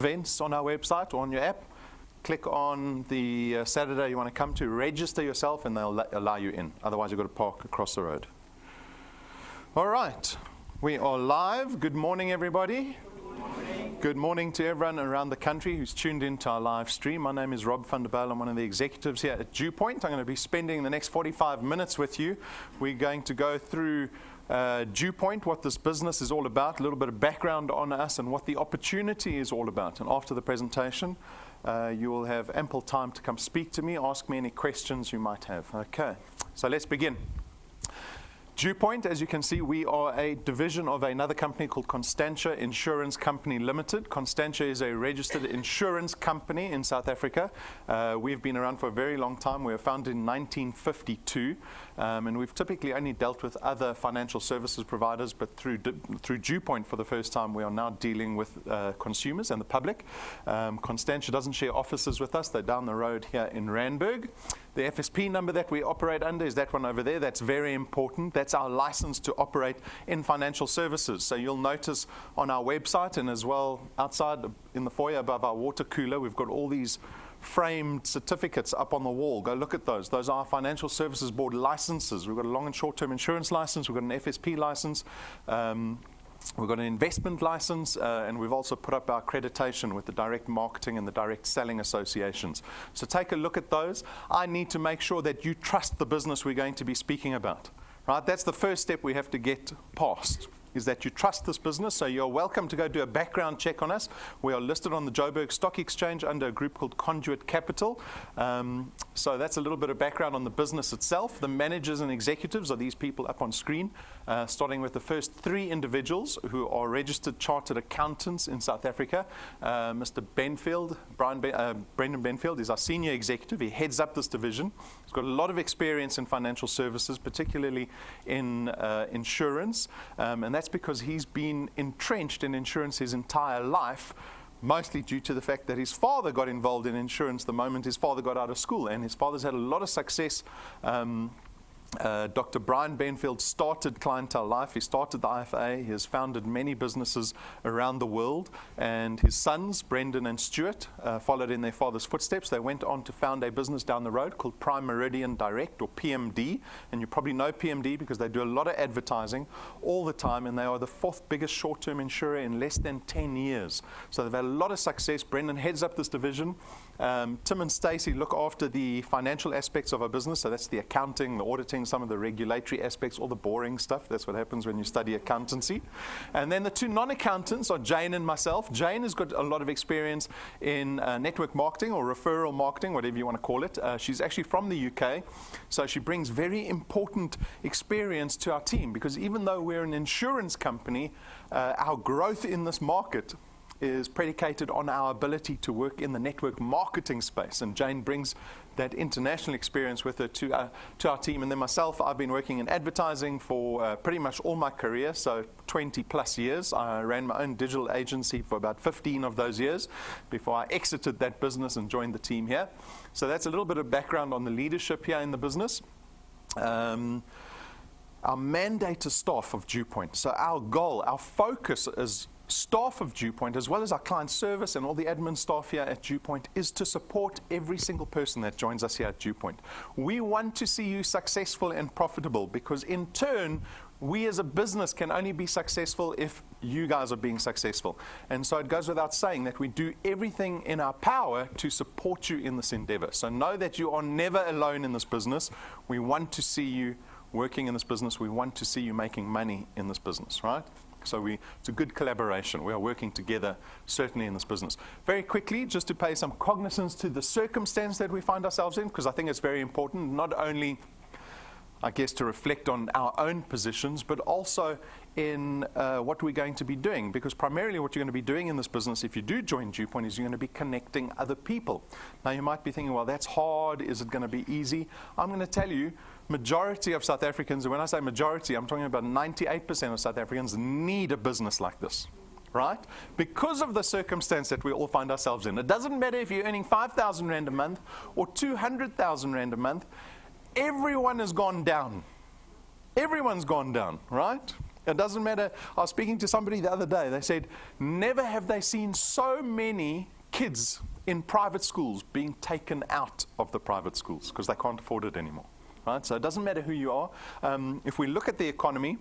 events on our website or on your app. Click on the Saturday you want to come to, register yourself, and they'll allow you in. Otherwise, you've got to park across the road. All right, we are live. Good morning, everybody. Good morning. Good morning to everyone around the country who's tuned into our live stream. My name is Rob van der Bijl. I'm one of the executives here at DuePoint. I'm going to be spending the next 45 minutes with you. We're going to go through DuePoint, what this business is all about, a little bit of background on us and what the opportunity is all about. And after the presentation, you will have ample time to come speak to me, ask me any questions you might have. Okay, so let's begin. DuePoint, as you can see, we are a division of another company called Constantia Insurance Company Limited. Constantia is a registered insurance company in South Africa. We've been around for a very long time. We were founded in 1952, and we've typically only dealt with other financial services providers, but through DuePoint for the first time, we are now dealing with consumers and the public. Constantia doesn't share offices with us. They're down the road here in Randburg. The FSP number that we operate under is that one over there. That's very important. That's our license to operate in financial services. So you'll notice on our website and as well outside in the foyer above our water cooler, we've got all these framed certificates up on the wall. Go look at those. Those are our Financial Services Board licenses. We've got a long and short-term insurance license. We've got an FSP license. We've got an investment license, and we've also put up our accreditation with the direct marketing and the direct selling associations. So take a look at those. I need to make sure that you trust the business we're going to be speaking about. Right? That's the first step we have to get past, is that you trust this business. So you're welcome to go do a background check on us. We are listed on the Joburg Stock Exchange under a group called Conduit Capital. So that's a little bit of background on the business itself. The managers and executives are these people up on screen, starting with the first three individuals who are registered chartered accountants in South Africa. Mr. Benfield, Brendan Benfield is our senior executive. He heads up this division. He's got a lot of experience in financial services, particularly in insurance, and that's because he's been entrenched in insurance his entire life, mostly due to the fact that his father got involved in insurance the moment his father got out of school, and his father's had a lot of success. Dr. Brian Benfield started Clientele Life. He started the IFA. He has founded many businesses around the world. And his sons, Brendan and Stuart, followed in their father's footsteps. They went on to found a business down the road called Prime Meridian Direct, or PMD. And you probably know PMD because they do a lot of advertising all the time. And they are the fourth biggest short-term insurer in less than 10 years. So they've had a lot of success. Brendan heads up this division. Tim and Stacey look after the financial aspects of our business. So that's the accounting, the auditing, some of the regulatory aspects, all the boring stuff. That's what happens when you study accountancy. And then the two non-accountants are Jane and myself. Jane has got a lot of experience in network marketing or referral marketing, whatever you want to call it. She's actually from the UK, so she brings very important experience to our team, because even though we're an insurance company, our growth in this market is predicated on our ability to work in the network marketing space. And Jane brings that international experience with her to our team. And then myself, I've been working in advertising for pretty much all my career, so 20 plus years. I ran my own digital agency for about 15 of those years before I exited that business and joined the team here. So that's a little bit of background on the leadership here in the business. Our mandate is staff of DuePoint. So our goal, our focus as staff of DuePoint, as well as our client service and all the admin staff here at DuePoint, is to support every single person that joins us here at DuePoint. We want to see you successful and profitable, because in turn, we as a business can only be successful if you guys are being successful. And so it goes without saying that we do everything in our power to support you in this endeavor. So know that you are never alone in this business. We want to see you working in this business. We want to see you making money in this business, right? So it's a good collaboration. We are working together, certainly in this business. Very quickly, just to pay some cognizance to the circumstance that we find ourselves in, because I think it's very important, not only, I guess, to reflect on our own positions, but also in what we're going to be doing. Because primarily what you're going to be doing in this business, if you do join DuePoint, is you're going to be connecting other people. Now, you might be thinking, well, that's hard. Is it going to be easy? I'm going to tell you, majority of South Africans, and when I say majority, I'm talking about 98% of South Africans need a business like this, right? Because of the circumstance that we all find ourselves in. It doesn't matter if you're earning 5,000 Rand a month or 200,000 Rand a month. Everyone has gone down. Everyone's gone down, right? It doesn't matter. I was speaking to somebody the other day. They said, never have they seen so many kids in private schools being taken out of the private schools because they can't afford it anymore. Right? So it doesn't matter who you are. If we look at the economy,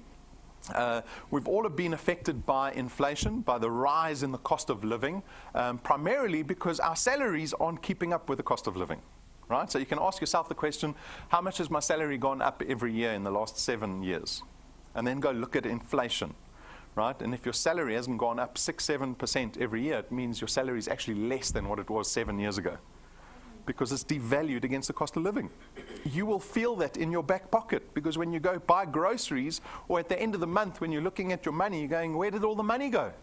we've all been affected by inflation, by the rise in the cost of living, primarily because our salaries aren't keeping up with the cost of living. Right? So you can ask yourself the question, how much has my salary gone up every year in the last 7 years? And then go look at inflation. Right? And if your salary hasn't gone up 6-7% every year, it means your salary is actually less than what it was 7 years ago, because it's devalued against the cost of living. You will feel that in your back pocket, because when you go buy groceries, or at the end of the month when you're looking at your money, you're going, where did all the money go?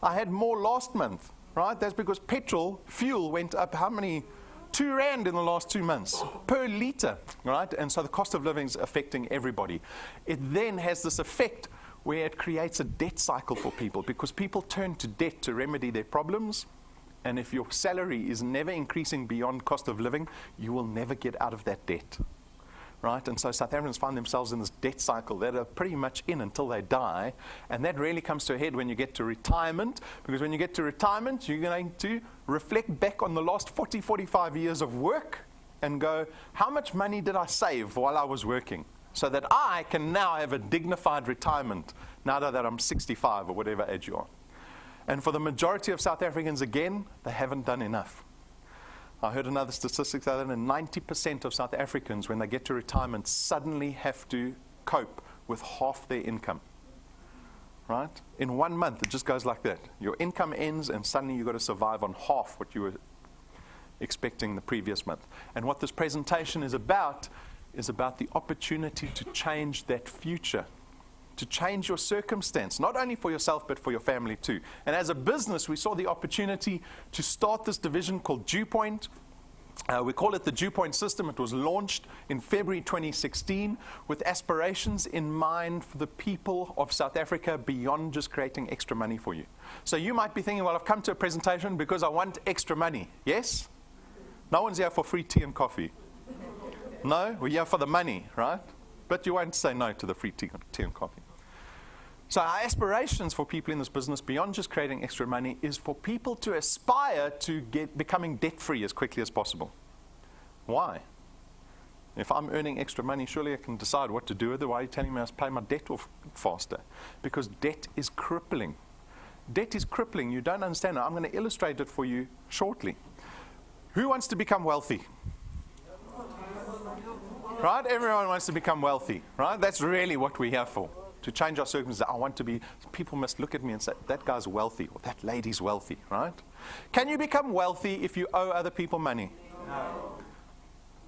I had more last month, right? That's because fuel went up how many? 2 rand in the last 2 months per litre, right? And so the cost of living is affecting everybody. It then has this effect where it creates a debt cycle for people, because people turn to debt to remedy their problems. And if your salary is never increasing beyond cost of living, you will never get out of that debt, right? And so South Africans find themselves in this debt cycle that are pretty much in until they die. And that really comes to a head when you get to retirement, because when you get to retirement, you're going to reflect back on the last 40, 45 years of work and go, how much money did I save while I was working, so that I can now have a dignified retirement now that I'm 65 or whatever age you are. And for the majority of South Africans, again, they haven't done enough. I heard another statistic that 90% of South Africans, when they get to retirement, suddenly have to cope with half their income. Right? In 1 month, it just goes like that. Your income ends, and suddenly you've got to survive on half what you were expecting the previous month. And what this presentation is about the opportunity to change that future, to change your circumstance, not only for yourself, but for your family too. And as a business, we saw the opportunity to start this division called DuePoint. We call it the DuePoint system. It was launched in February 2016 with aspirations in mind for the people of South Africa beyond just creating extra money for you. So you might be thinking, well, I've come to a presentation because I want extra money. Yes? No one's here for free tea and coffee. No? We're here for the money, right? But you won't say no to the free tea and coffee. So our aspirations for people in this business, beyond just creating extra money, is for people to aspire to becoming debt-free as quickly as possible. Why? If I'm earning extra money, surely I can decide what to do with it. Why are you telling me I must pay my debt off faster? Because debt is crippling. Debt is crippling. You don't understand it. I'm going to illustrate it for you shortly. Who wants to become wealthy? Right? Everyone wants to become wealthy, right? That's really what we're here for, to change our circumstances. I want to be, people must look at me and say, that guy's wealthy, or that lady's wealthy, right? Can you become wealthy if you owe other people money? No.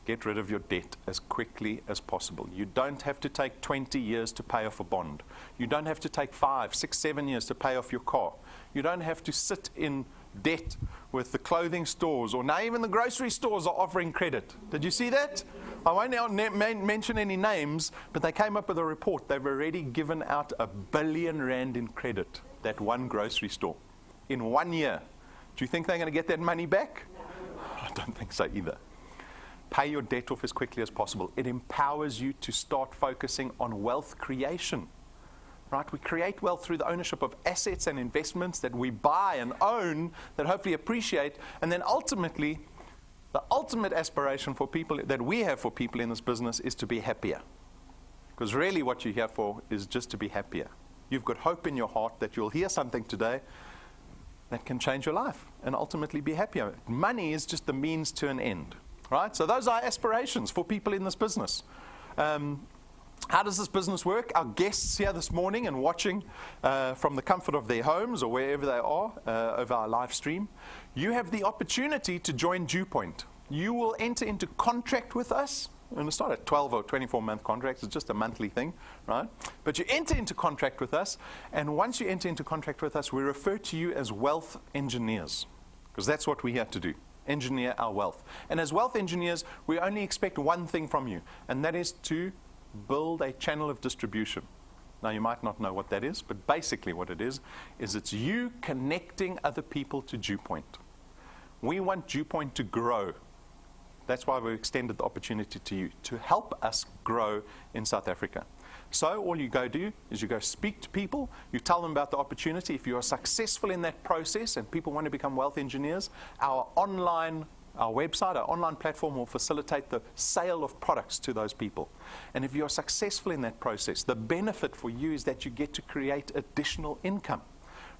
Get rid of your debt as quickly as possible. You don't have to take 20 years to pay off a bond. You don't have to take 5, 6, 7 years to pay off your car. You don't have to sit in debt with the clothing stores, or now even the grocery stores are offering credit. Did you see that? I won't now mention any names, but they came up with a report. They've already given out R1 billion in credit, that one grocery store, in 1 year. Do you think they're going to get that money back? I don't think so either. Pay your debt off as quickly as possible. It empowers you to start focusing on wealth creation. Right? We create wealth through the ownership of assets and investments that we buy and own, that hopefully appreciate, and then ultimately, the ultimate aspiration for people that we have for people in this business is to be happier. Because really what you're here for is just to be happier. You've got hope in your heart that you'll hear something today that can change your life and ultimately be happier. Money is just the means to an end. Right? So those are aspirations for people in this business. How does this business work? Our guests here this morning and watching from the comfort of their homes or wherever they are over our live stream, you have the opportunity to join DuePoint. You will enter into contract with us, and it's not a 12 or 24-month contract, it's just a monthly thing, right? But you enter into contract with us, and once you enter into contract with us, we refer to you as wealth engineers, because that's what we're here to do. Engineer our wealth. And as wealth engineers, we only expect one thing from you, and that is to build a channel of distribution. Now, you might not know what that is, but basically what it is it's you connecting other people to DuePoint. We want DuePoint to grow. That's why we extended the opportunity to you, to help us grow in South Africa. So all you go do is you go speak to people, you tell them about the opportunity. If you are successful in that process and people want to become wealth engineers, our website, our online platform will facilitate the sale of products to those people. And if you're successful in that process, the benefit for you is that you get to create additional income.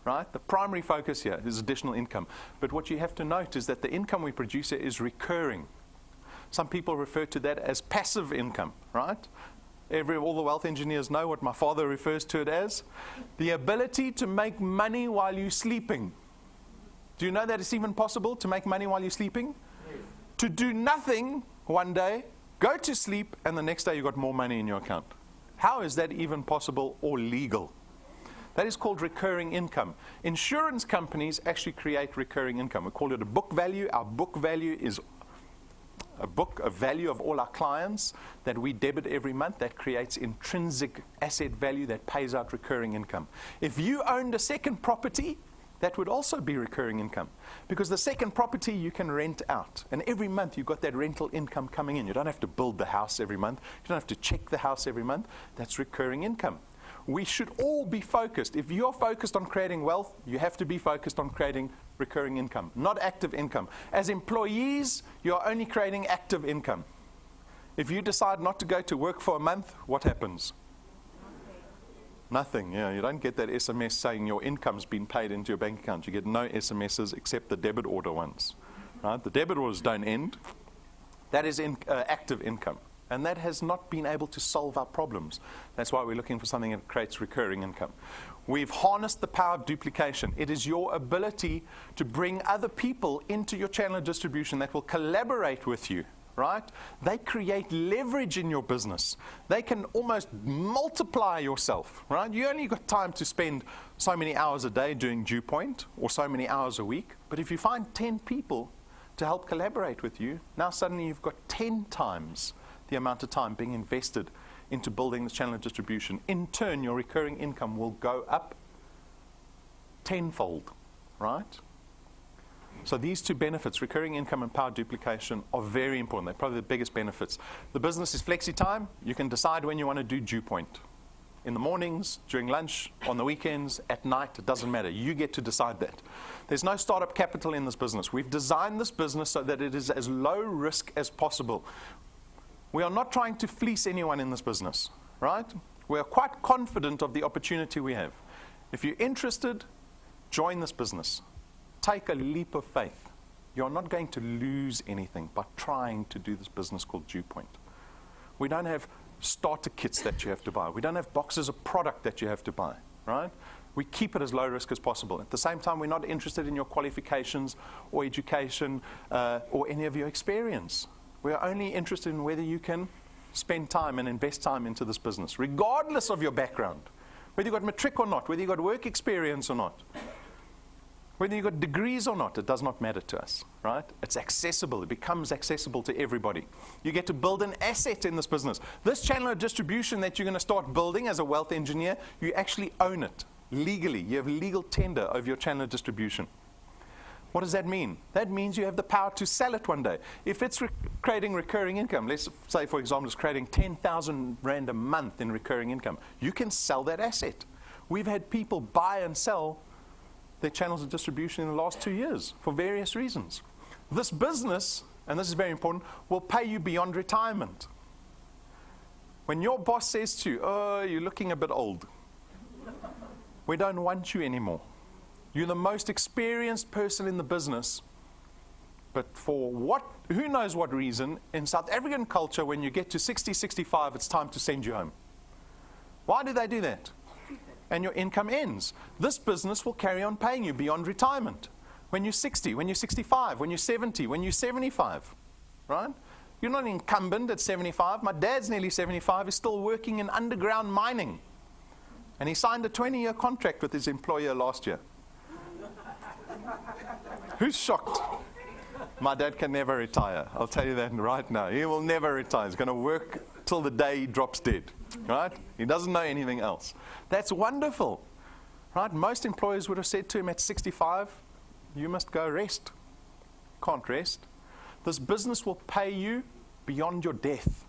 Right? The primary focus here is additional income. But what you have to note is that the income we produce here is recurring. Some people refer to that as passive income, right? All the wealth engineers know what my father refers to it as. The ability to make money while you're sleeping. Do you know that it's even possible to make money while you're sleeping? Yes. To do nothing one day, go to sleep, and the next day you've got more money in your account. How is that even possible or legal? That is called recurring income. Insurance companies actually create recurring income. We call it a book value. Our book value is a value of all our clients that we debit every month that creates intrinsic asset value that pays out recurring income. If you owned a second property, that would also be recurring income, because the second property you can rent out, and every month you've got that rental income coming in. You don't have to build the house every month. You don't have to check the house every month. That's recurring income. We should all be focused. If you're focused on creating wealth, you have to be focused on creating recurring income, not active income. As employees, you're only creating active income. If you decide not to go to work for a month, what happens? Nothing. Yeah, you don't get that SMS saying your income's been paid into your bank account. You get no SMSs except the debit order ones. Right? The debit orders don't end. That is active income. And that has not been able to solve our problems. That's why we're looking for something that creates recurring income. We've harnessed the power of duplication. It is your ability to bring other people into your channel of distribution that will collaborate with you, right? They create leverage in your business. They can almost multiply yourself, right? You only got time to spend so many hours a day doing DuePoint or so many hours a week. But if you find 10 people to help collaborate with you, now suddenly you've got 10 times the amount of time being invested into building this channel of distribution. In turn, your recurring income will go up tenfold, right? So these two benefits, recurring income and power duplication, are very important. They're probably the biggest benefits. The business is flexi time. You can decide when you want to do DuePoint. In the mornings, during lunch, on the weekends, at night, it doesn't matter. You get to decide that. There's no startup capital in this business. We've designed this business so that it is as low risk as possible. We are not trying to fleece anyone in this business, right? We are quite confident of the opportunity we have. If you're interested, join this business. Take a leap of faith. You're not going to lose anything by trying to do this business called DuePoint. We don't have starter kits that you have to buy. We don't have boxes of product that you have to buy, right? We keep it as low risk as possible. At the same time, we're not interested in your qualifications or education or any of your experience. We are only interested in whether you can spend time and invest time into this business, regardless of your background, whether you've got matric or not, whether you've got work experience or not, whether you've got degrees or not. It does not matter to us, right? It's accessible. It becomes accessible to everybody. You get to build an asset in this business. This channel of distribution that you're going to start building as a wealth engineer, you actually own it legally. You have legal tender over your channel of distribution. What does that mean? That means you have the power to sell it one day. If it's creating recurring income, let's say, for example, it's creating 10,000 Rand a month in recurring income, you can sell that asset. We've had people buy and sell their channels of distribution in the last 2 years for various reasons. This business, and this is very important, will pay you beyond retirement. When your boss says to you, "Oh, you're looking a bit old. We don't want you anymore. You're the most experienced person in the business, but for who knows what reason, in South African culture, when you get to 60, 65, it's time to send you home." Why do they do that? And your income ends. This business will carry on paying you beyond retirement. When you're 60, when you're 65, when you're 70, when you're 75, right? You're not incumbent at 75. My dad's nearly 75. He's still working in underground mining. And he signed a 20-year contract with his employer last year. Who's shocked? My dad can never retire. I'll tell you that right now. He will never retire. He's going to work till the day he drops dead, right? He doesn't know anything else. That's wonderful, right? Most employers would have said to him at 65, "You must go rest." Can't rest. This business will pay you beyond your death.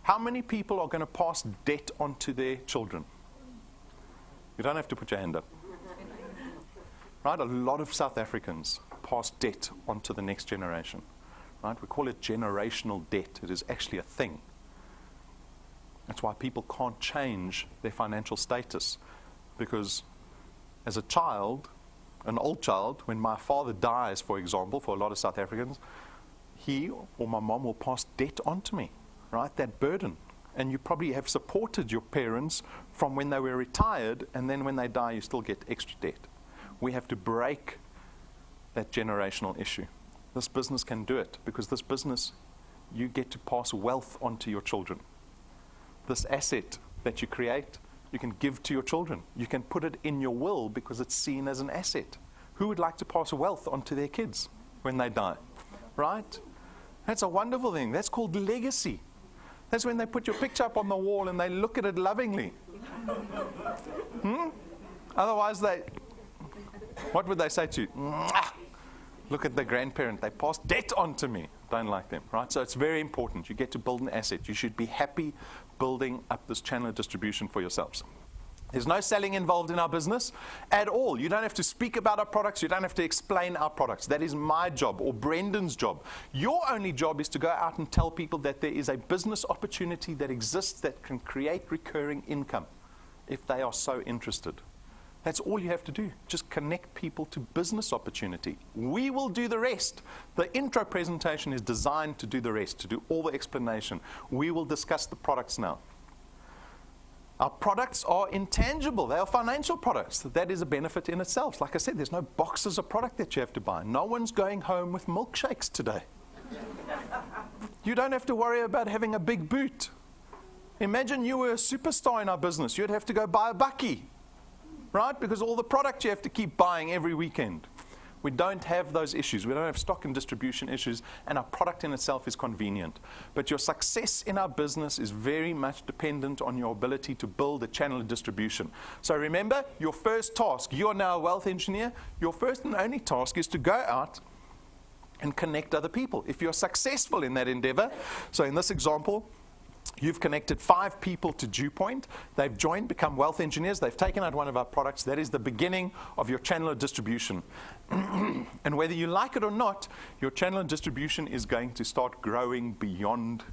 How many people are going to pass debt onto their children? You don't have to put your hand up. Right? A lot of South Africans pass debt onto the next generation. Right? We call it generational debt. It is actually a thing. That's why people can't change their financial status. Because as a child, an old child, when my father dies, for example, for a lot of South Africans, he or my mom will pass debt onto me, right? That burden. And you probably have supported your parents from when they were retired, and then when they die, you still get extra debt. We have to break that generational issue. This business can do it, because this business, you get to pass wealth onto your children. This asset that you create, you can give to your children. You can put it in your will because it's seen as an asset. Who would like to pass wealth onto their kids when they die? Right? That's a wonderful thing. That's called legacy. That's when they put your picture up on the wall and they look at it lovingly. Otherwise, what would they say to you? Mwah! Look at the grandparent. They passed debt on to me. Don't like them. Right? So it's very important. You get to build an asset. You should be happy building up this channel of distribution for yourselves. There's no selling involved in our business at all. You don't have to speak about our products. You don't have to explain our products. That is my job or Brendan's job. Your only job is to go out and tell people that there is a business opportunity that exists that can create recurring income if they are so interested. That's all you have to do. Just connect people to business opportunity. We will do the rest. The intro presentation is designed to do the rest, to do all the explanation. We will discuss the products now. Our products are intangible. They are financial products. That is a benefit in itself. Like I said, there's no boxes of product that you have to buy. No one's going home with milkshakes today. You don't have to worry about having a big boot. Imagine you were a superstar in our business. You'd have to go buy a bakkie, right? Because all the product you have to keep buying every weekend. We don't have those issues. We don't have stock and distribution issues, and our product in itself is convenient. But your success in our business is very much dependent on your ability to build a channel of distribution. So remember, your first task, you are now a wealth engineer, your first and only task is to go out and connect other people. If you're successful in that endeavor, so in this example, you've connected 5 people to DuePoint. They've joined, become wealth engineers. They've taken out one of our products. That is the beginning of your channel of distribution. And whether you like it or not, your channel of distribution is going to start growing beyond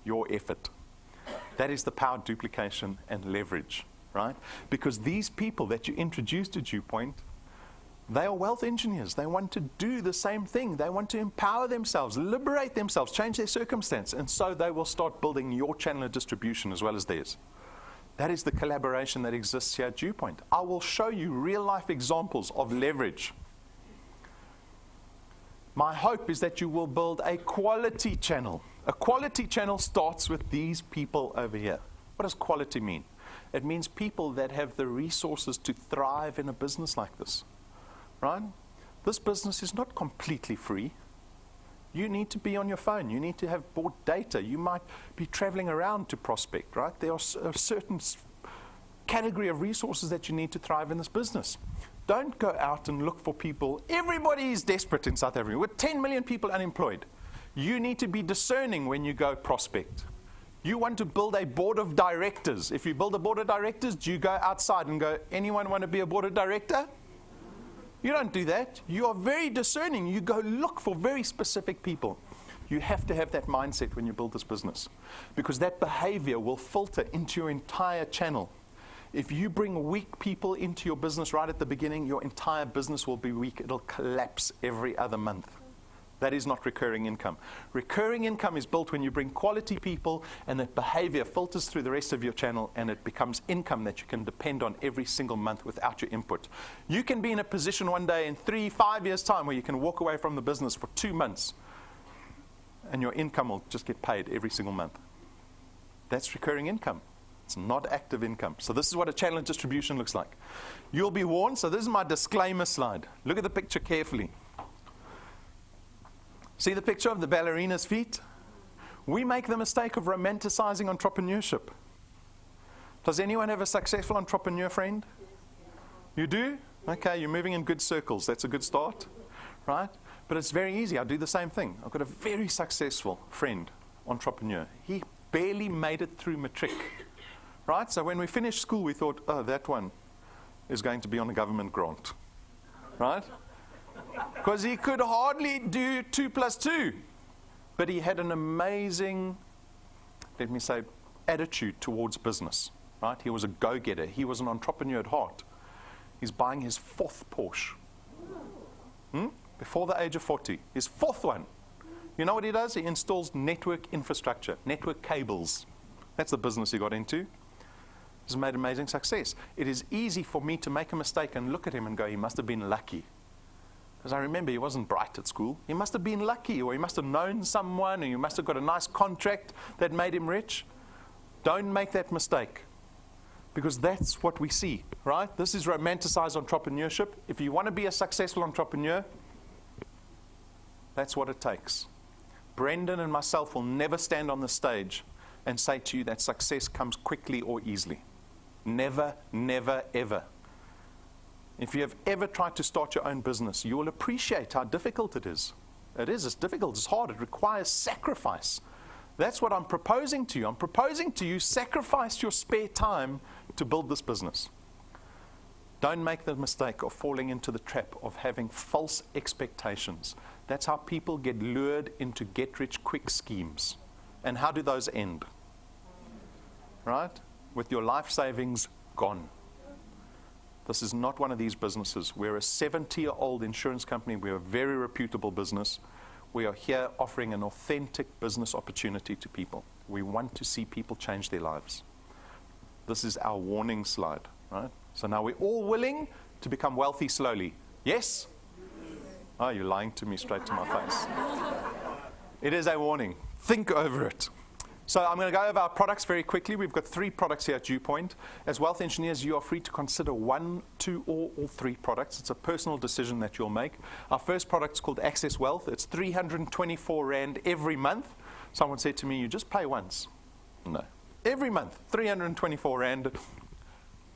your effort. That is the power of duplication and leverage, right? Because these people that you introduce to DuePoint, they are wealth engineers. They want to do the same thing. They want to empower themselves, liberate themselves, change their circumstance. And so they will start building your channel of distribution as well as theirs. That is the collaboration that exists here at DuePoint. I will show you real-life examples of leverage. My hope is that you will build a quality channel. A quality channel starts with these people over here. What does quality mean? It means people that have the resources to thrive in a business like this. Right? This business is not completely free. You need to be on your phone. You need to have bought data. You might be traveling around to prospect, right? There are a certain category of resources that you need to thrive in this business. Don't go out and look for people. Everybody is desperate in South Africa. With 10 million people unemployed, you need to be discerning when you go prospect. You want to build a board of directors. If you build a board of directors, do you go outside and go, anyone want to be a board of director? You don't do that. You are very discerning. You go look for very specific people. You have to have that mindset when you build this business, because that behavior will filter into your entire channel. If you bring weak people into your business right at the beginning, your entire business will be weak. It'll collapse every other month. That is not recurring income. Recurring income is built when you bring quality people and that behavior filters through the rest of your channel and it becomes income that you can depend on every single month without your input. You can be in a position one day in 3-5 years' time where you can walk away from the business for 2 months and your income will just get paid every single month. That's recurring income. It's not active income. So this is what a channel of distribution looks like. You'll be warned. So this is my disclaimer slide. Look at the picture carefully. See the picture of the ballerina's feet? We make the mistake of romanticizing entrepreneurship. Does anyone have a successful entrepreneur friend? You do? Okay, you're moving in good circles. That's a good start, right? But it's very easy. I do the same thing. I've got a very successful friend, entrepreneur. He barely made it through matric. Right? So when we finished school, we thought, oh, that one is going to be on a government grant. Right? Because he could hardly do 2 + 2. But he had an amazing, let me say, attitude towards business. Right? He was a go-getter. He was an entrepreneur at heart. He's buying his 4th Porsche. Before the age of 40. His 4th one. You know what he does? He installs network infrastructure, network cables. That's the business he got into. He's made amazing success. It is easy for me to make a mistake and look at him and go, he must have been lucky. Because I remember he wasn't bright at school. He must have been lucky, or he must have known someone, or he must have got a nice contract that made him rich. Don't make that mistake. Because that's what we see, right? This is romanticized entrepreneurship. If you want to be a successful entrepreneur, that's what it takes. Brendan and myself will never stand on the stage and say to you that success comes quickly or easily. Never, never, ever. If you have ever tried to start your own business, you will appreciate how difficult it is. It's difficult, it's hard, it requires sacrifice. That's what I'm proposing to you. I'm proposing to you, sacrifice your spare time to build this business. Don't make the mistake of falling into the trap of having false expectations. That's how people get lured into get-rich-quick schemes. And how do those end? Right? With your life savings gone. This is not one of these businesses. We're a 70-year-old insurance company. We're a very reputable business. We are here offering an authentic business opportunity to people. We want to see people change their lives. This is our warning slide, right? So now we're all willing to become wealthy slowly. Yes? Oh, you're lying to me straight to my face. It is a warning. Think over it. So I'm going to go over our products very quickly. We've got 3 products here at DuePoint. As wealth engineers, you are free to consider 1, 2, or all 3 products. It's a personal decision that you'll make. Our first product is called Access Wealth. It's 324 Rand every month. Someone said to me, you just pay once. No. Every month, 324 Rand.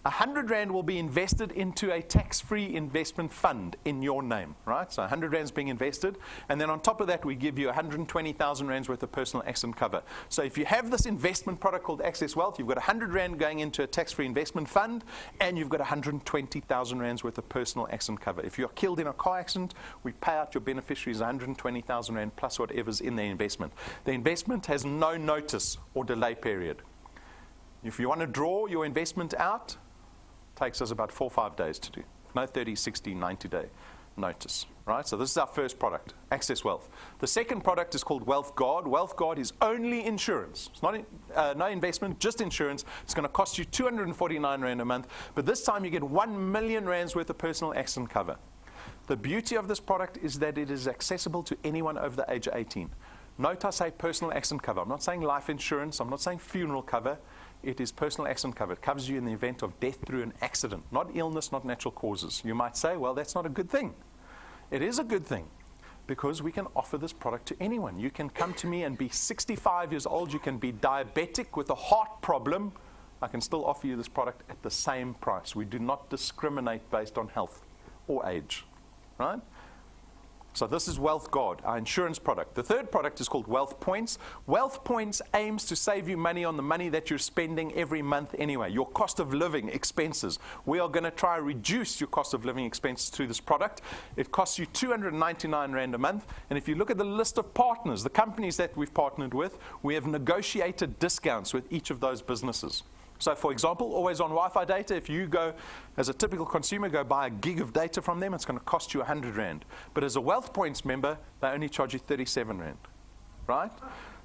100 Rand will be invested into a tax-free investment fund in your name, right? So 100 Rand is being invested, and then on top of that, we give you 120,000 Rands worth of personal accident cover. So if you have this investment product called Access Wealth, you've got 100 Rand going into a tax-free investment fund, and you've got 120,000 Rands worth of personal accident cover. If you're killed in a car accident, we pay out your beneficiaries 120,000 Rand plus whatever's in their investment. The investment has no notice or delay period. If you want to draw your investment out, takes us about 4 or 5 days to do. No 30, 60, 90-day notice, right? So this is our first product, Access Wealth. The second product is called Wealth Guard. Wealth Guard is only insurance. It's not no investment, just insurance. It's going to cost you 249 Rand a month, but this time you get 1 million Rands worth of personal accident cover. The beauty of this product is that it is accessible to anyone over the age of 18. Note I say personal accident cover. I'm not saying life insurance. I'm not saying funeral cover. It is personal accident cover. It covers you in the event of death through an accident, not illness, not natural causes. You might say, well, that's not a good thing. It is a good thing because we can offer this product to anyone. You can come to me and be 65 years old. You can be diabetic with a heart problem. I can still offer you this product at the same price. We do not discriminate based on health or age, right? So this is Wealth Guard, our insurance product. The third product is called Wealth Points. Wealth Points aims to save you money on the money that you're spending every month anyway, your cost of living expenses. We are going to try to reduce your cost of living expenses through this product. It costs you 299 Rand a month. And if you look at the list of partners, the companies that we've partnered with, we have negotiated discounts with each of those businesses. So, for example, always on Wi-Fi data, if you go, as a typical consumer, go buy a gig of data from them, it's going to cost you 100 Rand. But as a Wealth Points member, they only charge you 37 Rand, right?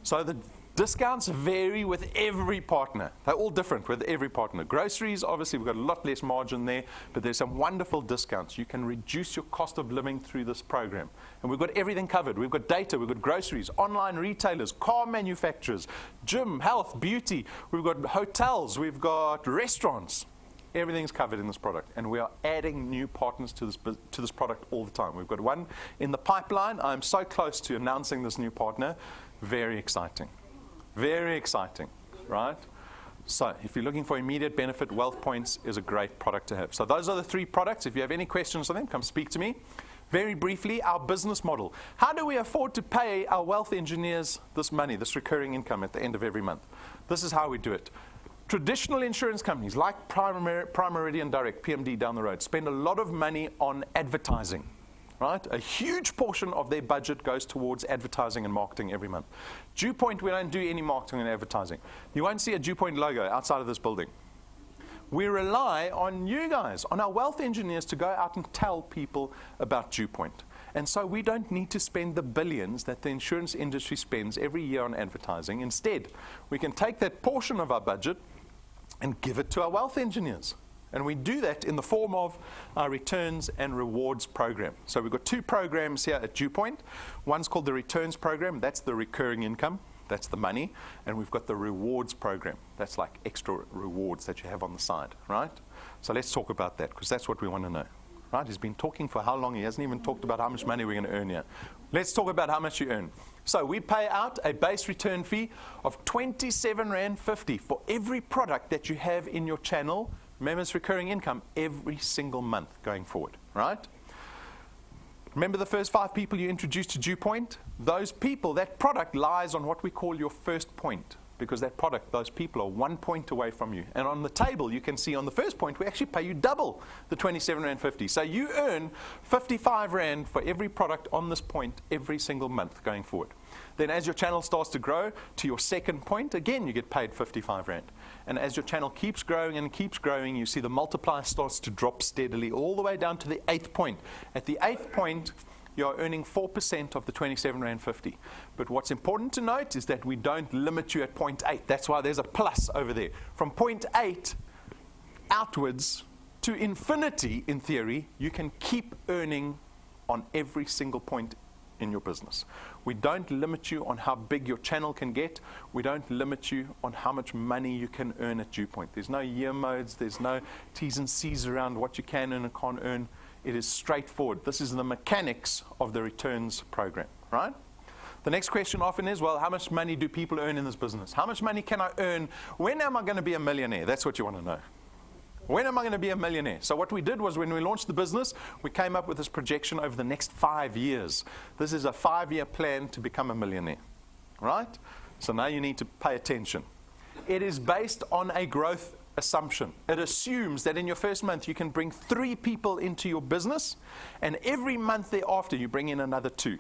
So the discounts vary with every partner. They're all different with every partner. Groceries, obviously, we've got a lot less margin there, but there's some wonderful discounts. You can reduce your cost of living through this program. And we've got everything covered. We've got data, we've got groceries, online retailers, car manufacturers, gym, health, beauty. We've got hotels, we've got restaurants. Everything's covered in this product, and we are adding new partners to this product all the time. We've got one in the pipeline. I'm so close to announcing this new partner. Very exciting. Very exciting, right? So if you're looking for immediate benefit, Wealth Points is a great product to have. So those are the 3 products. If you have any questions on them, come speak to me. Very briefly, our business model. How do we afford to pay our wealth engineers this money, this recurring income at the end of every month? This is how we do it. Traditional insurance companies like Prime Meridian Direct, PMD down the road, spend a lot of money on advertising, right? A huge portion of their budget goes towards advertising and marketing every month. DuePoint, we don't do any marketing and advertising. You won't see a DuePoint logo outside of this building. We rely on you guys, on our wealth engineers, to go out and tell people about DuePoint. And so we don't need to spend the billions that the insurance industry spends every year on advertising. Instead, we can take that portion of our budget and give it to our wealth engineers. And we do that in the form of our returns and rewards program. So we've got 2 programs here at DuePoint. One's called the returns program. That's the recurring income. That's the money. And we've got the rewards program. That's like extra rewards that you have on the side, right? So let's talk about that, because that's what we want to know, right? He's been talking for how long? He hasn't even talked about how much money we're going to earn here. Let's talk about how much you earn. So we pay out a base return fee of R27.50 for every product that you have in your channel. Remember, it's recurring income every single month going forward, right? Remember the first 5 people you introduced to DuePoint? Those people, that product lies on what we call your first point, because that product, those people are 1 point away from you. And on the table, you can see on the first point, we actually pay you double the R27.50. So you earn R55 for every product on this point every single month going forward. Then as your channel starts to grow to your second point, again, you get paid R55. And as your channel keeps growing and keeps growing, you see the multiplier starts to drop steadily all the way down to the 8th point. At the 8th point, you're earning 4% of the R27.50. But what's important to note is that we don't limit you at point 8. That's why there's a plus over there. From point 8 outwards to infinity, in theory, you can keep earning on every single point in your business. We don't limit you on how big your channel can get. We don't limit you on how much money you can earn at DuePoint. There's no year modes. There's no T's and C's around what you can earn and can't earn. It is straightforward. This is the mechanics of the returns program, right? The next question often is, well, how much money do people earn in this business? How much money can I earn? When am I going to be a millionaire? That's what you want to know. When am I going to be a millionaire? So what we did was, when we launched the business, we came up with this projection over the next 5 years. This is a 5-year plan to become a millionaire, right? So now you need to pay attention. It is based on a growth assumption. It assumes that in your first month you can bring 3 people into your business, and every month thereafter you bring in another 2.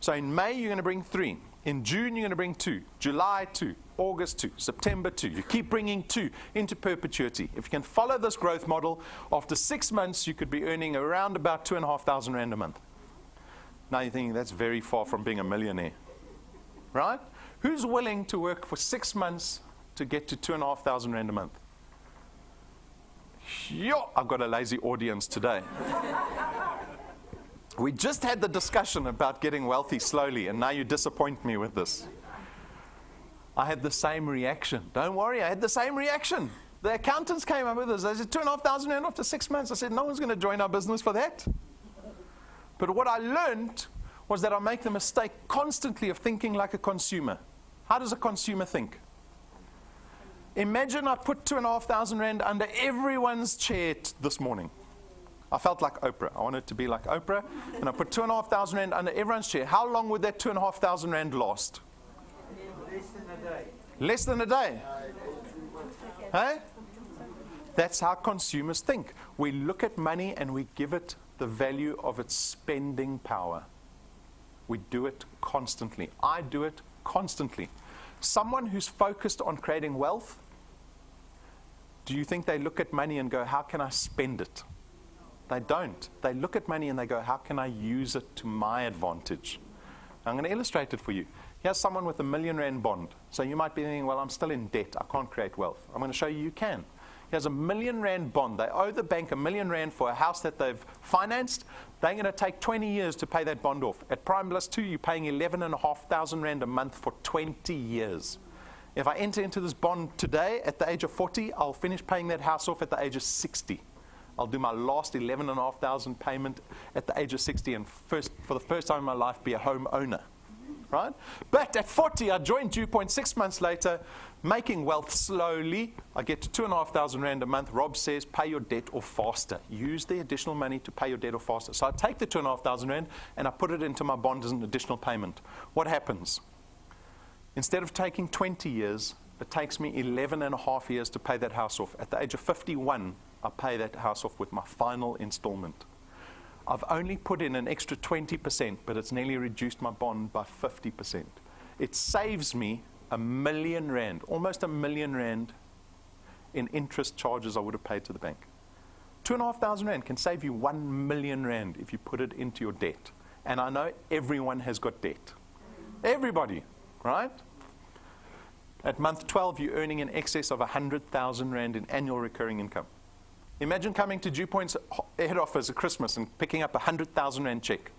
So in May you're going to bring 3. In June you're going to bring 2. July 2. August 2. September 2. You keep bringing 2 into perpetuity. If you can follow this growth model, after 6 months you could be earning around about R2,500 a month. Now you're thinking that's very far from being a millionaire, right? Who's willing to work for 6 months to get to R2,500 a month? Yo, I've got a lazy audience today. We just had the discussion about getting wealthy slowly, and now you disappoint me with this. I had the same reaction. Don't worry, I had the same reaction. The accountants came up with this. They said R2,500 after 6 months. I said, no one's going to join our business for that. But what I learned was that I make the mistake constantly of thinking like a consumer. How does a consumer think? Imagine I put R2,500 under everyone's chair this morning. I felt like Oprah. I wanted to be like Oprah. And I put R2,500 under everyone's chair. How long would that R2,500 last? Less than a day. Less than a day. Hey? That's how consumers think. We look at money and we give it the value of its spending power. We do it constantly. I do it constantly. Someone who's focused on creating wealth, do you think they look at money and go, how can I spend it? They don't. They look at money and they go, how can I use it to my advantage? I'm going to illustrate it for you. Here's someone with R1 million bond. So you might be thinking, well, I'm still in debt. I can't create wealth. I'm going to show you you can. Here's R1 million bond. They owe the bank R1 million for a house that they've financed. They're going to take 20 years to pay that bond off. At Prime Plus 2, you're paying 11,500 Rand a month for 20 years. If I enter into this bond today at the age of 40, I'll finish paying that house off at the age of 60. I'll do my last 11,500 payment at the age of 60 and for the first time in my life be a home owner. Right? But at 40, I joined DuePoint 6 months later, making wealth slowly. I get to 2,500 Rand a month. Rob says, pay your debt off faster. Use the additional money to pay your debt off faster. So I take the 2,500 Rand and I put it into my bond as an additional payment. What happens? Instead of taking 20 years, It takes me 11 and a half years to pay that house off. At the age of 51, I pay that house off with my final installment. I've only put in an extra 20%, but it's nearly reduced my bond by 50%. It saves me R1 million, almost R1 million in interest charges I would have paid to the bank. 2,500 rand can save you R1 million if you put it into your debt. And I know everyone has got debt. Everybody, right? At month 12, you're earning in excess of 100,000 rand in annual recurring income. Imagine coming to DuePoint's head office at Christmas and picking up a 100,000 rand check.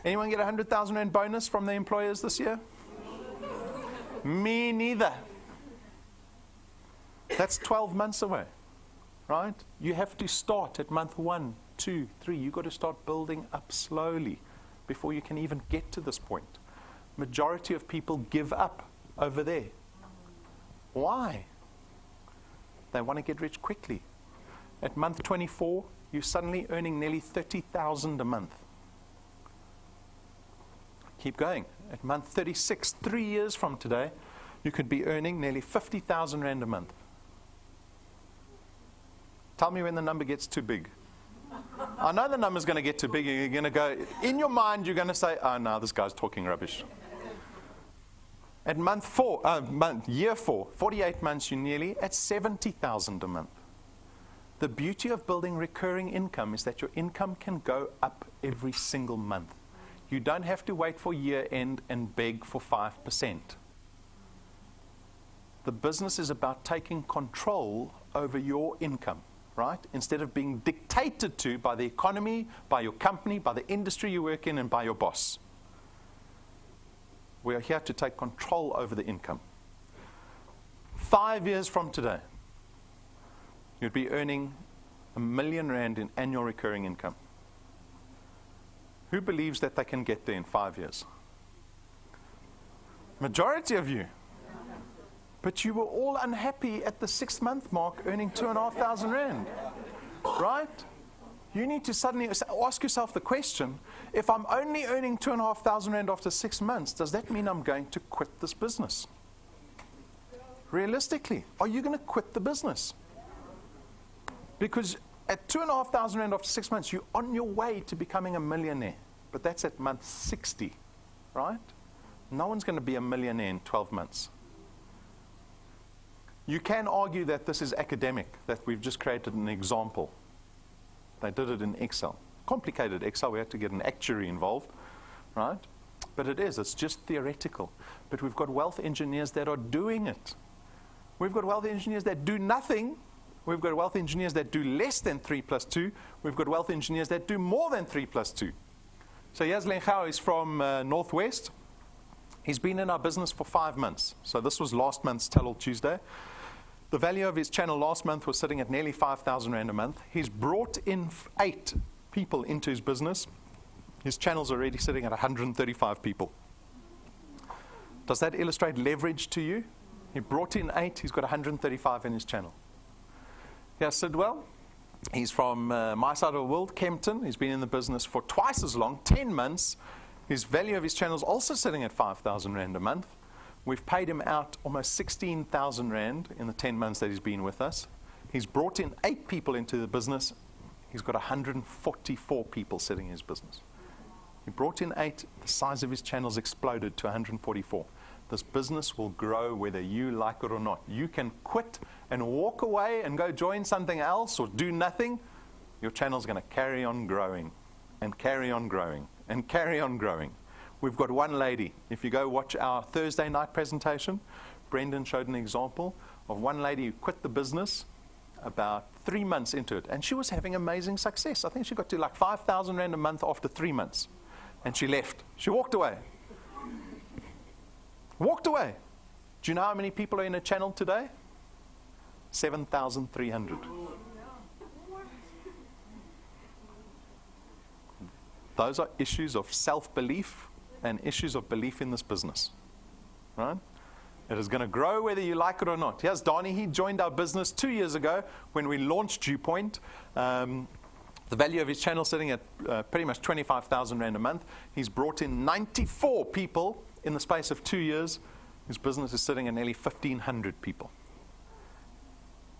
Anyone get a 100,000 rand bonus from the employers this year? Me neither. That's 12 months away, right? You have to start at month 1, 2, 3. You've got to start building up slowly before you can even get to this point. Majority of people give up over there. Why? They want to get rich quickly. At month 24, you're suddenly earning nearly 30,000 a month. Keep going. At month 36, 3 years from today, you could be earning nearly 50,000 rand a month. Tell me when the number gets too big. I know the number's going to get too big. You're going to go, in your mind, you're going to say, oh, no, this guy's talking rubbish. At year 4, 48 months, you're nearly at 70,000 a month. The beauty of building recurring income is that your income can go up every single month. You don't have to wait for year end and beg for 5%. The business is about taking control over your income, right? Instead of being dictated to by the economy, by your company, by the industry you work in, and by your boss. We are here to take control over the income. 5 years from today, you'd be earning R1 million in annual recurring income. Who believes that they can get there in 5 years? Majority of you. But you were all unhappy at the 6 month mark earning 2,500 rand, right? You need to suddenly ask yourself the question, if I'm only earning 2,500 rand after 6 months, does that mean I'm going to quit this business? Realistically, are you going to quit the business? Because at 2,500 rand after 6 months, you're on your way to becoming a millionaire. But that's at month 60, right? No one's going to be a millionaire in 12 months. You can argue that this is academic, that we've just created an example. They did it in Excel. Complicated Excel, we had to get an actuary involved, right? But it's just theoretical. But we've got wealth engineers that are doing it. We've got wealth engineers that do nothing. We've got wealth engineers that do less than 3 plus 2. We've got wealth engineers that do more than 3 plus 2. So Yaz Lenchau is from Northwest. He's been in our business for 5 months. So this was last month's Tell All Tuesday. The value of his channel last month was sitting at nearly 5,000 rand a month. He's brought in 8 people into his business. His channel's already sitting at 135 people. Does that illustrate leverage to you? He brought in 8, he's got 135 in his channel. Here's Sidwell. He's from my side of the world, Kempton. He's been in the business for twice as long, 10 months. His value of his channel is also sitting at 5,000 rand a month. We've paid him out almost 16,000 rand in the 10 months that he's been with us. He's brought in 8 people into the business. He's got 144 people sitting in his business. He brought in 8. The size of his channel's exploded to 144. This business will grow whether you like it or not. You can quit and walk away and go join something else or do nothing. Your channel's going to carry on growing and carry on growing and carry on growing. We've got one lady. If you go watch our Thursday night presentation, Brendan showed an example of one lady who quit the business about 3 months into it. And she was having amazing success. I think she got to like 5,000 rand a month after 3 months. And she left. She walked away. Walked away. Do you know how many people are in a channel today? 7,300. Those are issues of self-belief and issues of belief in this business, right? It is going to grow whether you like it or not. Here's Donnie. He joined our business 2 years ago when we launched DuePoint. The value of his channel sitting at pretty much 25,000 rand a month. He's brought in 94 people in the space of 2 years. His business is sitting at nearly 1,500 people.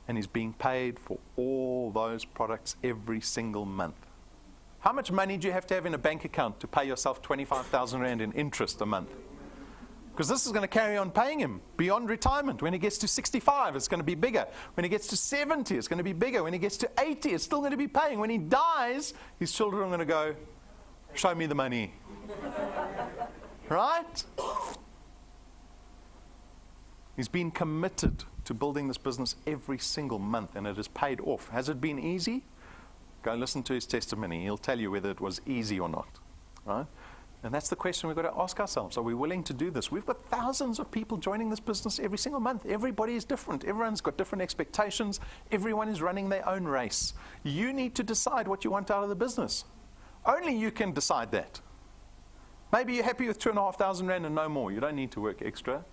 And he's being paid for all those products every single month. How much money do you have to have in a bank account to pay yourself 25,000 Rand in interest a month? Because this is going to carry on paying him beyond retirement. When he gets to 65, it's going to be bigger. When he gets to 70, it's going to be bigger. When he gets to 80, it's still going to be paying. When he dies, his children are going to go, show me the money. Right? He's been committed to building this business every single month, and it has paid off. Has it been easy? Go listen to his testimony. He'll tell you whether it was easy or not. Right? And that's the question we've got to ask ourselves. Are we willing to do this? We've got thousands of people joining this business every single month. Everybody is different. Everyone's got different expectations. Everyone is running their own race. You need to decide what you want out of the business. Only you can decide that. Maybe you're happy with 2,500 Rand and no more. You don't need to work extra.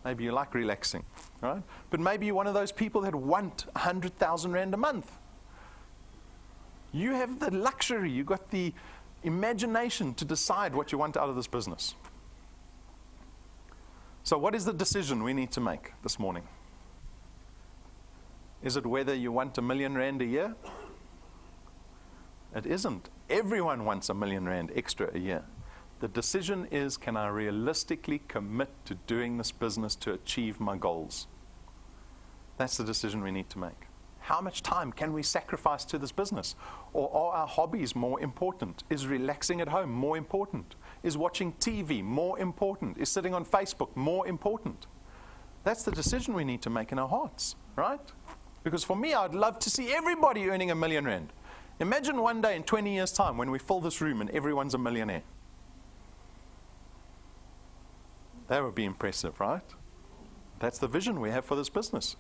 Maybe you like relaxing, right? But maybe you're one of those people that want 100,000 Rand a month. You have the luxury, you've got the imagination to decide what you want out of this business. So what is the decision we need to make this morning? Is it whether you want 1 million Rand a year? It isn't. Everyone wants 1 million Rand extra a year. The decision is, can I realistically commit to doing this business to achieve my goals? That's the decision we need to make. How much time can we sacrifice to this business? Or are our hobbies more important? Is relaxing at home more important? Is watching TV more important? Is sitting on Facebook more important? That's the decision we need to make in our hearts, right? Because for me, I'd love to see everybody earning 1 million Rand. Imagine one day in 20 years' time when we fill this room and everyone's a millionaire. That would be impressive, right? That's the vision we have for this business.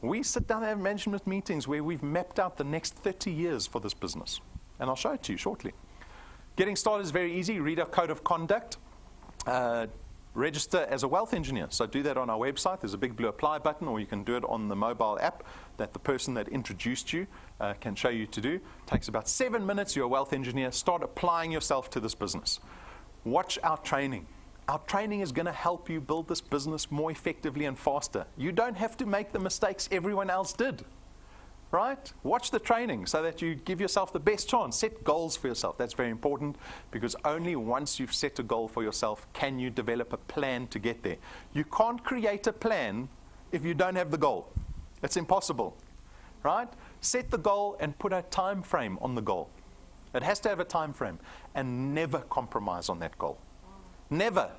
We sit down and have management meetings where we've mapped out the next 30 years for this business. And I'll show it to you shortly. Getting started is very easy. Read our code of conduct. Register as a wealth engineer. So do that on our website. There's a big blue apply button, or you can do it on the mobile app that the person that introduced you can show you to do. It takes about 7 minutes. You're a wealth engineer. Start applying yourself to this business. Watch our training. Our training is going to help you build this business more effectively and faster. You don't have to make the mistakes everyone else did, right? Watch the training so that you give yourself the best chance. Set goals for yourself. That's very important, because only once you've set a goal for yourself can you develop a plan to get there. You can't create a plan if you don't have the goal. It's impossible, right? Set the goal and put a time frame on the goal. It has to have a time frame, and never compromise on that goal. Never.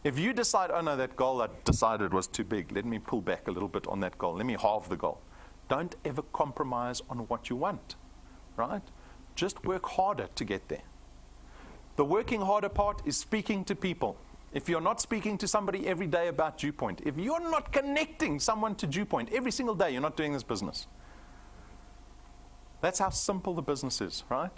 If you decide, oh no, that goal I decided was too big, let me pull back a little bit on that goal. Let me halve the goal. Don't ever compromise on what you want, right? Just work harder to get there. The working harder part is speaking to people. If you're not speaking to somebody every day about DuePoint, if you're not connecting someone to DuePoint every single day, you're not doing this business. That's how simple the business is, right?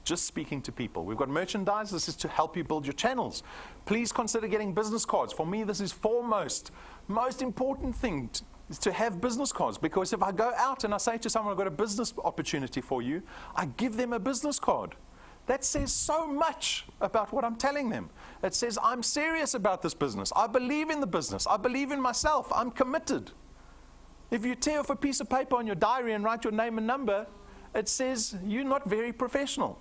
Just speaking to people. We've got merchandise. This is to help you build your channels. Please consider getting business cards. For me, this is foremost. Most important thing is to have business cards, because if I go out and I say to someone, I've got a business opportunity for you, I give them a business card. That says so much about what I'm telling them. It says, I'm serious about this business. I believe in the business. I believe in myself. I'm committed. If you tear off a piece of paper on your diary and write your name and number, it says you're not very professional.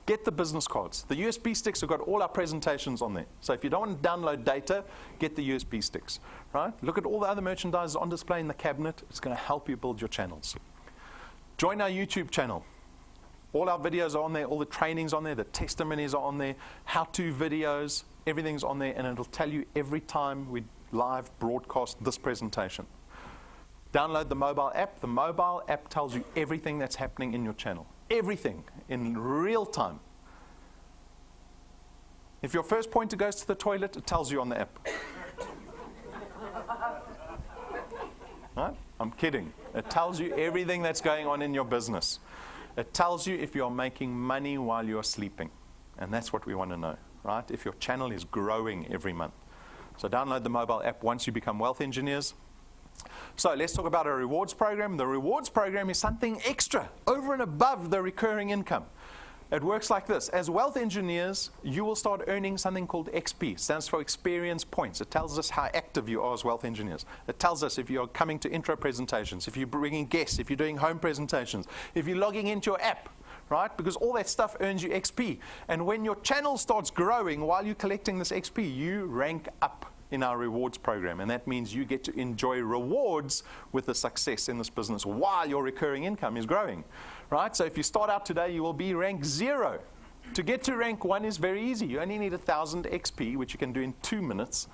Get the business cards. The USB sticks have got all our presentations on there. So if you don't want to download data, get the USB sticks, right? Look at all the other merchandise on display in the cabinet. It's going to help you build your channels. Join our YouTube channel. All our videos are on there. All the trainings on there. The testimonies are on there. How-to videos. Everything's on there. And it'll tell you every time we live broadcast this presentation. Download the mobile app. The mobile app tells you everything that's happening in your channel. Everything in real time. If your first pointer goes to the toilet, it tells you on the app. Right? I'm kidding. It tells you everything that's going on in your business. It tells you if you're making money while you're sleeping. And that's what we want to know, right? If your channel is growing every month. So download the mobile app once you become wealth engineers. So let's talk about our rewards program. The rewards program is something extra, over and above the recurring income. It works like this. As wealth engineers, you will start earning something called XP. It stands for experience points. It tells us how active you are as wealth engineers. It tells us if you're coming to intro presentations, if you're bringing guests, if you're doing home presentations, if you're logging into your app, right? Because all that stuff earns you XP. And when your channel starts growing while you're collecting this XP, you rank up in our rewards program. And that means you get to enjoy rewards with the success in this business while your recurring income is growing. Right? So if you start out today, you will be rank 0. To get to rank 1 is very easy. You only need 1,000 XP, which you can do in 2 minutes.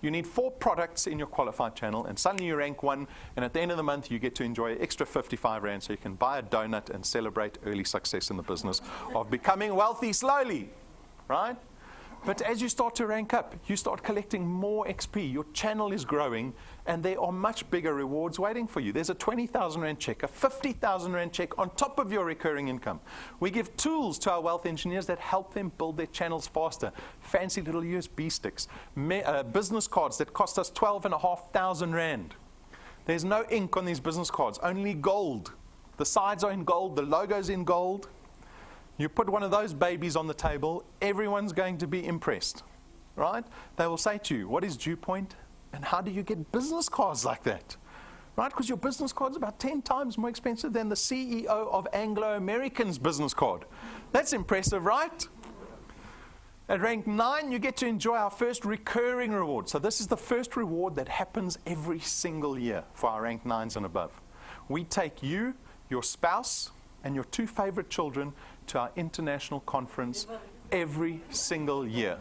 You need 4 products in your qualified channel, and suddenly you rank 1, and at the end of the month, you get to enjoy an extra 55 Rand, so you can buy a donut and celebrate early success in the business of becoming wealthy slowly. Right? But as you start to rank up, you start collecting more XP. Your channel is growing, and there are much bigger rewards waiting for you. There's a 20,000 Rand check, a 50,000 Rand check on top of your recurring income. We give tools to our wealth engineers that help them build their channels faster. Fancy little USB sticks, business cards that cost us 12,500 Rand. There's no ink on these business cards, only gold. The sides are in gold, the logo's in gold. You put one of those babies on the table, everyone's going to be impressed, right? They will say to you, what is DuePoint? And how do you get business cards like that? Right? Because your business card's about 10 times more expensive than the CEO of Anglo American's business card. That's impressive, right? At rank 9, you get to enjoy our first recurring reward. So this is the first reward that happens every single year for our rank 9s and above. We take you, your spouse, and your 2 favorite children to our international conference every single year.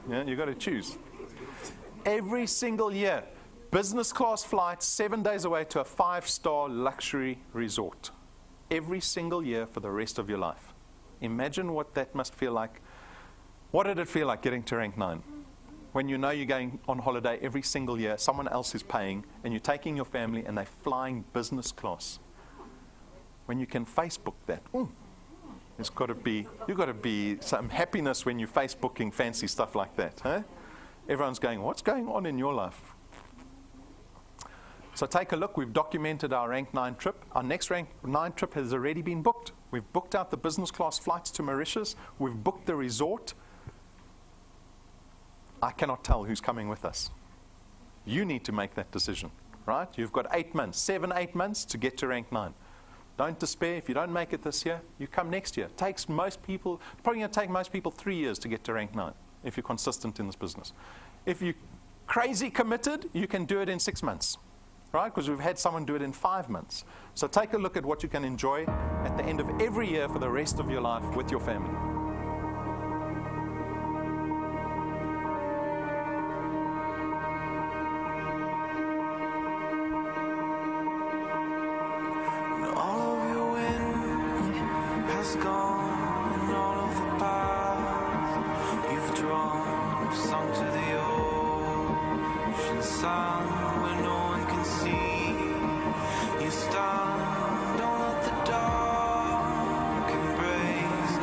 Yeah, you've got to choose. Every single year, business class flights 7 days away to a 5-star luxury resort. Every single year for the rest of your life. Imagine what that must feel like. What did it feel like getting to rank 9? When you know you're going on holiday every single year, someone else is paying, and you're taking your family and they're flying business class. When you can Facebook that, you've got to be some happiness when you're Facebooking fancy stuff like that. Huh? Everyone's going, what's going on in your life? So take a look. We've documented our rank 9 trip. Our next rank 9 trip has already been booked. We've booked out the business class flights to Mauritius. We've booked the resort. I cannot tell who's coming with us. You need to make that decision, right? You've got 8 months, 7-8 months to get to rank 9. Don't despair. If you don't make it this year, you come next year. It takes most people, probably going to take most people 3 years to get to rank 9 if you're consistent in this business. If you're crazy committed, you can do it in 6 months, right? Because we've had someone do it in 5 months. So take a look at what you can enjoy at the end of every year for the rest of your life with your family. Gone and all of the paths you've drawn have sunk to the ocean sun where no one can see. You stand, don't let the dark embrace.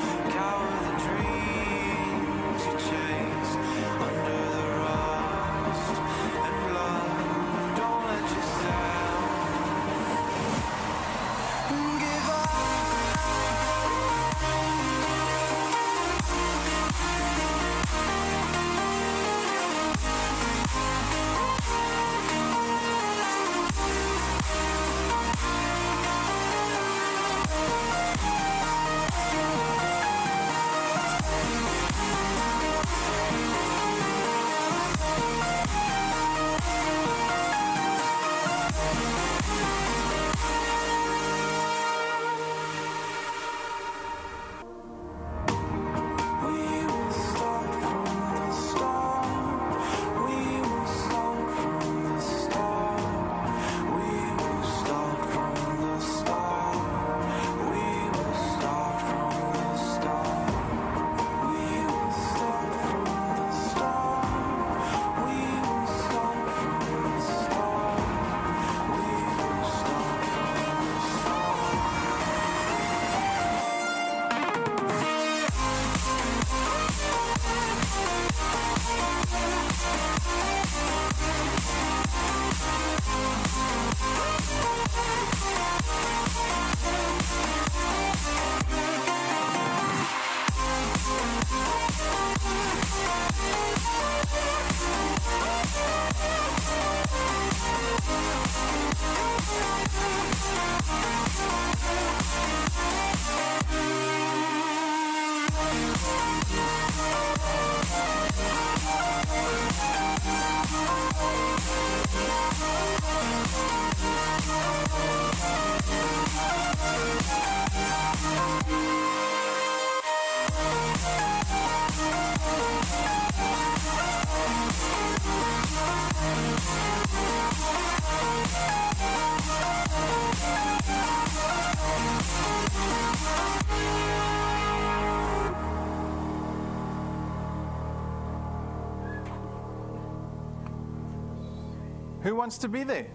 Who wants to be there?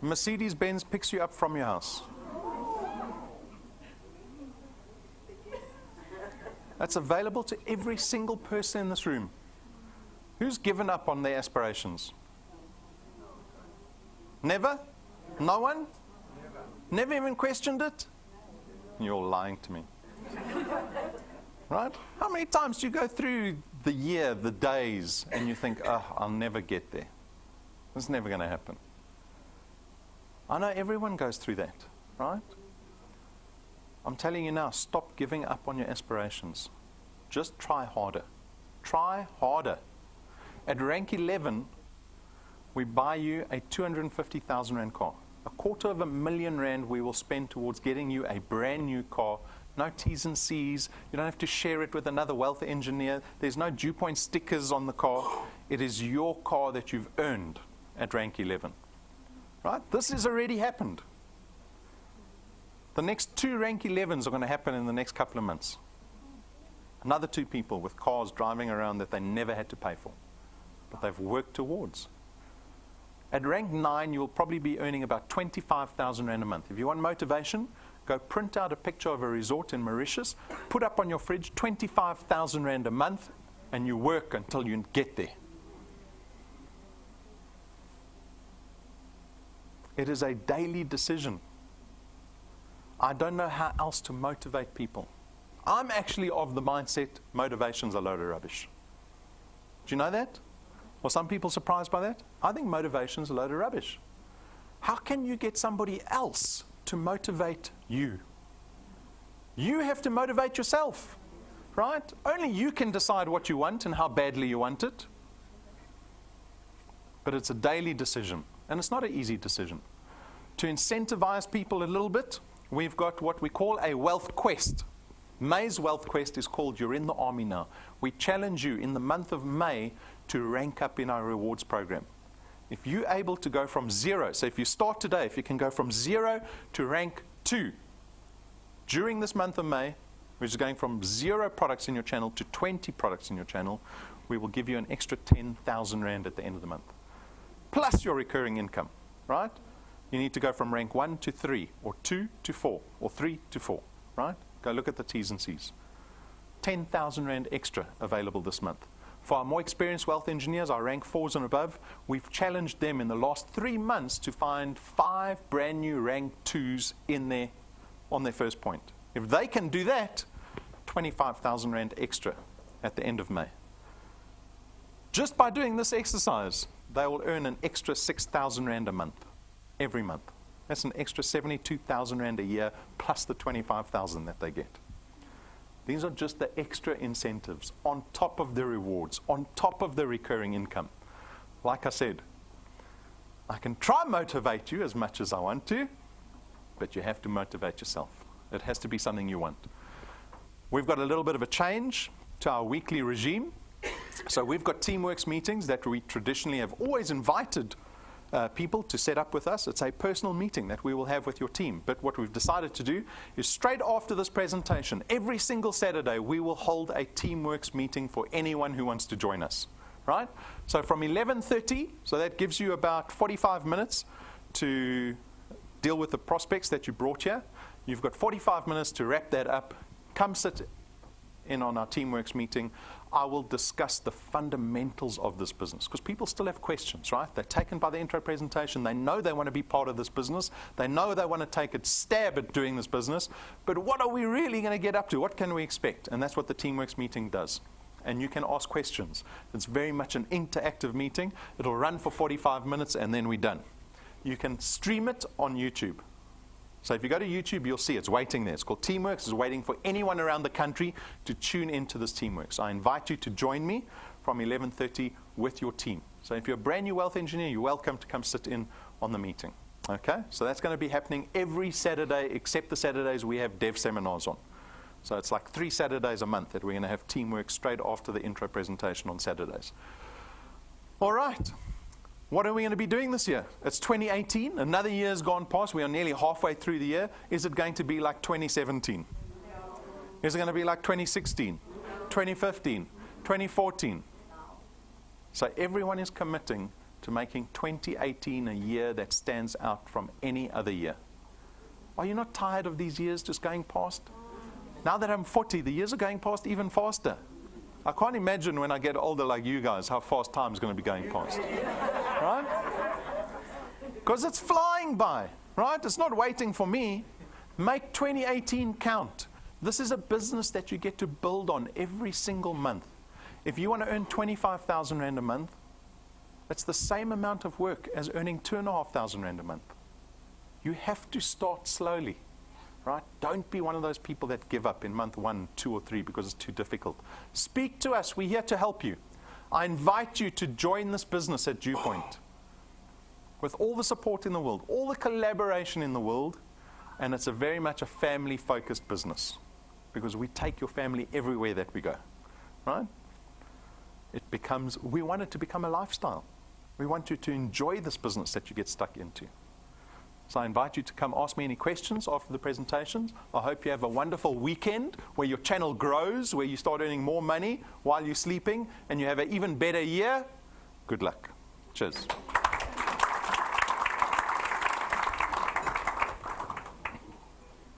Mercedes-Benz picks you up from your house. That's available to every single person in this room. Who's given up on their aspirations? Never? No one? Never even questioned it? You're lying to me. Right? How many times do you go through the year, the days, and you think, oh, I'll never get there. It's never going to happen. I know everyone goes through that, right? I'm telling you now, stop giving up on your aspirations. Just try harder. Try harder. At rank 11, we buy you a 250,000 rand car. R250,000 we will spend towards getting you a brand new car. No T's and C's. You don't have to share it with another wealth engineer. There's no DuePoint stickers on the car. It is your car that you've earned at rank 11. Right? This has already happened. The next 2 rank 11s are going to happen in the next couple of months. Another 2 people with cars driving around that they never had to pay for, but they've worked towards. At rank 9, you'll probably be earning about 25,000 rand a month. If you want motivation, go print out a picture of a resort in Mauritius, put up on your fridge 25,000 rand a month, and you work until you get there. It is a daily decision. I don't know how else to motivate people. I'm actually of the mindset, motivation's a load of rubbish. Do you know that? Were some people surprised by that? I think motivation's a load of rubbish. How can you get somebody else to motivate you? You have to motivate yourself, right? Only you can decide what you want and how badly you want it. But it's a daily decision, and it's not an easy decision. To incentivize people a little bit, we've got what we call a wealth quest. May's wealth quest is called You're in the Army Now. We challenge you in the month of May to rank up in our rewards program. If you're able to go from 0, so if you start today, if you can go from 0 to rank 2 during this month of May, which is going from 0 products in your channel to 20 products in your channel, we will give you an extra 10,000 rand at the end of the month. Plus your recurring income, right? You need to go from rank 1 to 3, or 2 to 4, or 3 to 4, right? Go look at the T's and C's. 10,000 rand extra available this month. For our more experienced wealth engineers, our rank 4s and above, we've challenged them in the last 3 months to find 5 brand new rank 2s in there on their first point. If they can do that, 25,000 rand extra at the end of May. Just by doing this exercise, they will earn an extra 6,000 rand a month, every month. That's an extra 72,000 rand a year, plus the 25,000 that they get. These are just the extra incentives on top of the rewards, on top of the recurring income. Like I said, I can try and motivate you as much as I want to, but you have to motivate yourself. It has to be something you want. We've got a little bit of a change to our weekly regime. So we've got Teamworks meetings that we traditionally have always invited people to set up with us. It's a personal meeting that we will have with your team. But what we've decided to do is straight after this presentation, every single Saturday, we will hold a Teamworks meeting for anyone who wants to join us, right? So from 11:30, so that gives you about 45 minutes to deal with the prospects that you brought here. You've got 45 minutes to wrap that up. Come sit in on our Teamworks meeting. I will discuss the fundamentals of this business, because people still have questions, right? They're taken by the intro presentation. They know they want to be part of this business. They know they want to take a stab at doing this business. But what are we really going to get up to? What can we expect? And that's what the Teamworks meeting does. And you can ask questions. It's very much an interactive meeting. It'll run for 45 minutes and then we're done. You can stream it on YouTube. So if you go to YouTube, you'll see it's waiting there. It's called Teamworks. It's waiting for anyone around the country to tune into this Teamworks. I invite you to join me from 11:30 with your team. So if you're a brand new wealth engineer, you're welcome to come sit in on the meeting. Okay? So that's going to be happening every Saturday, except the Saturdays we have dev seminars on. So it's like 3 Saturdays a month that we're going to have Teamworks straight after the intro presentation on Saturdays. All right. What are we going to be doing this year? It's 2018. Another year's gone past. We are nearly halfway through the year. Is it going to be like 2017? No. Is it going to be like 2016? No. 2015? 2014? No. So everyone is committing to making 2018 a year that stands out from any other year. Are you not tired of these years just going past? Now that I'm 40, the years are going past even faster. I can't imagine when I get older like you guys how fast time's going to be going past. Right? Because it's flying by. Right? It's not waiting for me. Make 2018 count. This is a business that you get to build on every single month. If you want to earn 25,000 Rand a month, that's the same amount of work as earning 2,500 Rand a month. You have to start slowly. Right? Don't be one of those people that give up in month 1, 2, or 3 because it's too difficult. Speak to us. We're here to help you. I invite you to join this business at DuePoint with all the support in the world, all the collaboration in the world, and it's very much a family-focused business because we take your family everywhere that we go. Right? We want it to become a lifestyle. We want you to enjoy this business that you get stuck into. So I invite you to come ask me any questions after the presentations. I hope you have a wonderful weekend where your channel grows, where you start earning more money while you're sleeping, and you have an even better year. Good luck. Cheers.